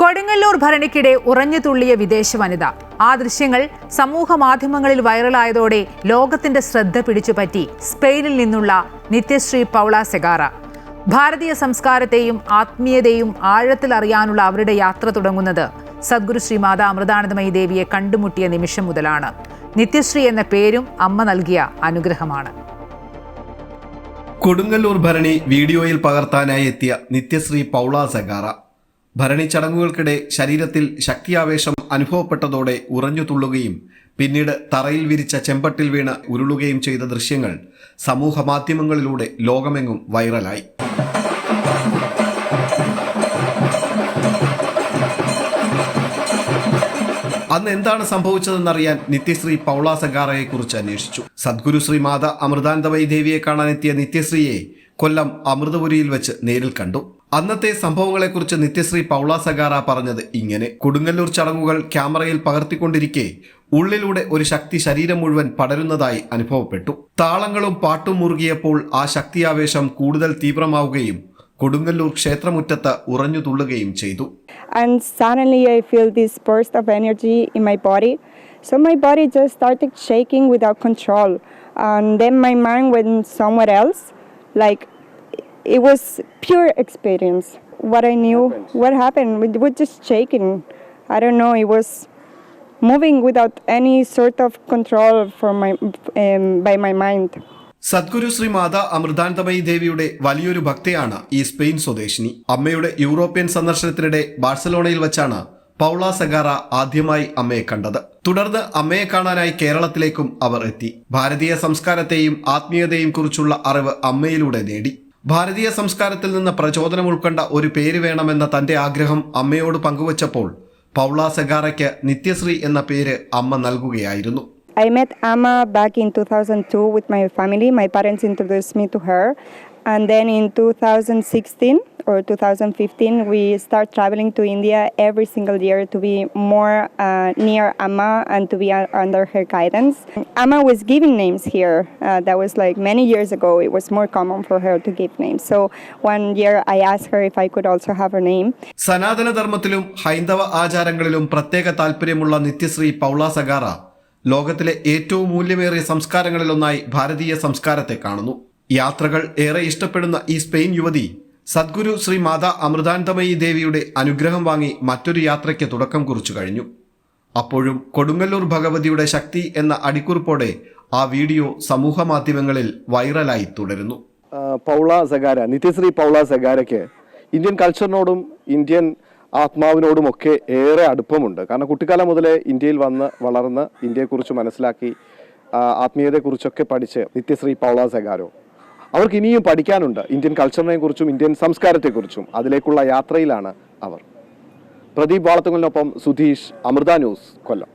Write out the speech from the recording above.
കൊടുങ്ങല്ലൂർ ഭരണിക്കിടെ ഉറഞ്ഞു തുള്ളിയ വിദേശ വനിത. ആ ദൃശ്യങ്ങൾ സമൂഹ മാധ്യമങ്ങളിൽ വൈറലായതോടെ ലോകത്തിന്റെ ശ്രദ്ധ പിടിച്ചുപറ്റി സ്പെയിനിൽ നിന്നുള്ള നിത്യശ്രീ പൗള സെഗാറ. ഭാരതീയ സംസ്കാരത്തെയും ആത്മീയതയും ആഴത്തിൽ അറിയാനുള്ള അവരുടെ യാത്ര തുടങ്ങുന്നത് സദ്ഗുരു ശ്രീ മാതാ അമൃതാനന്ദമയി ദേവിയെ കണ്ടുമുട്ടിയ നിമിഷം മുതലാണ്. നിത്യശ്രീ എന്ന പേരും അമ്മ നൽകിയ അനുഗ്രഹമാണ്. കൊടുങ്ങല്ലൂർ ഭരണി വീഡിയോയിൽ പകർത്താനായി എത്തിയ നിത്യശ്രീ പൗള സെഗാറ. ഭരണി ചടങ്ങുകൾക്കിടെ ശരീരത്തിൽ ശക്തിയാവേശം അനുഭവപ്പെട്ടതോടെ ഉറഞ്ഞു തുള്ളുകയും പിന്നീട് തറയിൽ വിരിച്ച ചെമ്പട്ടിൽ വീണ് ഉരുളുകയും ചെയ്ത ദൃശ്യങ്ങൾ സമൂഹ മാധ്യമങ്ങളിലൂടെ ലോകമെങ്ങും വൈറലായി. അന്ന് എന്താണ് സംഭവിച്ചതെന്നറിയാൻ നിത്യശ്രീ പൗള സെഗാറയെ കുറിച്ച് അന്വേഷിച്ചു. സദ്ഗുരു ശ്രീ മാതാ അമൃതാനന്ദമയി ദേവിയെ കാണാനെത്തിയ നിത്യശ്രീയെ കൊല്ലം അമൃതപുരിയിൽ വെച്ച് നേരിൽ കണ്ടു. അന്നത്തെ സംഭവങ്ങളെക്കുറിച്ച് നിത്യശ്രീ പൗള സെഗാറ പറഞ്ഞത് ഇങ്ങനെ: കൊടുങ്ങല്ലൂർ ചടങ്ങുകൾ ക്യാമറയിൽ പകർത്തിക്കൊണ്ടിരിക്കെ ഉള്ളിലൂടെ ഒരു ശക്തി ശരീരം മുഴുവൻ പടരുന്നതായി അനുഭവപ്പെട്ടു. താളങ്ങളും പാട്ടും മുറുകിയപ്പോൾ ആ ശക്തിയാവേശം കൂടുതൽ തീവ്രമാവുകയും കൊടുങ്ങല്ലൂർ ക്ഷേത്രമുറ്റത്ത് ഉറഞ്ഞു തുള്ളുകയും ചെയ്തു. And suddenly I feel this burst of energy in my body. So my body just started shaking without control. And then my mind went somewhere else. Like it was pure experience. What I knew, what happened, it was just shaking. I don't know, it was moving without any sort of control by my mind. Sadhguru Shri Mata Amritanandamayi ദേവിയുടെ വലിയൊരു ഭക്തയാണ് ഈ Spain സ്വദേശിനി. അമ്മയുടെ European സന്ദർശനത്തിനിടെ ബാഴ്സലോണയിൽ വെച്ചാണ് Paula സെഗാറ ആദ്യമായി അമ്മയെ കണ്ടത്. തുടർന്ന് അമ്മയെ കാണാനായി കേരളത്തിലേക്കും അവർ എത്തി. ഭാരതീയ സംസ്കാരത്തെയും ആത്മീയതയും കുറിച്ചുള്ള അറിവ് അമ്മയിലൂടെ നേടി. ഭാരതീയ സംസ്കാരത്തിൽ നിന്ന് പ്രചോദനം ഉൾക്കൊണ്ട ഒരു പേര് വേണമെന്ന തന്റെ ആഗ്രഹം അമ്മയോട് പങ്കുവച്ചപ്പോൾ പൗള സെഗാറയ്ക്ക് നിത്യശ്രീ എന്ന പേര് അമ്മ നൽകുകയായിരുന്നു. I met Amma back in 2002 with my family. My parents introduced me to her. And then in 2016 or 2015, we start traveling to India every single year to be more near Amma and to be under her guidance. Amma was giving names here. That was like many years ago. It was more common for her to give names. So one year I asked her if I could also have her name. സനാതന ധർമ്മത്തിലും ഹൈന്ദവ ആചാരങ്ങളിലും പ്രത്യേക താല്പര്യമുള്ള Nithyasree Paula സെഗാറ ലോകത്തിലെ ഏറ്റവും മൂല്യമേറിയ സംസ്കാരങ്ങളിലൊന്നായി ഭാരതീയ സംസ്കാരത്തെ കാണുന്നു. യാത്രകൾ ഏറെ ഇഷ്ടപ്പെടുന്ന ഈ സ്പെയിൻ യുവതി സദ്ഗുരു ശ്രീ മാതാ അമൃതാനന്ദമയി ദേവിയുടെ അനുഗ്രഹം വാങ്ങി മറ്റൊരു യാത്രയ്ക്ക് തുടക്കം കുറിച്ചു കഴിഞ്ഞു. അപ്പോഴും കൊടുങ്ങല്ലൂർ ഭഗവതിയുടെ ശക്തി എന്ന അടിക്കുറിപ്പോടെ ആ വീഡിയോ സമൂഹ മാധ്യമങ്ങളിൽ വൈറലായി തുടരുന്നു. Paula സെഗാര, Nithyasree Paula സെഗാരയ്ക്ക് Indian കൾച്ചറിനോടും Indian ആത്മാവിനോടുമൊക്കെ ഏറെ അടുപ്പമുണ്ട്. കാരണം കുട്ടിക്കാലം മുതലേ ഇന്ത്യയിൽ വന്ന് വളർന്ന് ഇന്ത്യയെക്കുറിച്ച് മനസ്സിലാക്കി ആത്മീയതയെക്കുറിച്ചൊക്കെ പഠിച്ച് നിത്യശ്രീ പൗള സെഗാരോ അവർക്ക് ഇനിയും പഠിക്കാനുണ്ട്. ഇന്ത്യൻ കൾച്ചറിനെ കുറിച്ചും ഇന്ത്യൻ സംസ്കാരത്തെക്കുറിച്ചും അതിലേക്കുള്ള യാത്രയിലാണ് അവർ. പ്രദീപ് വാളത്തുങ്കലിനൊപ്പം സുധീഷ്, അമൃത ന്യൂസ്, കൊല്ലം.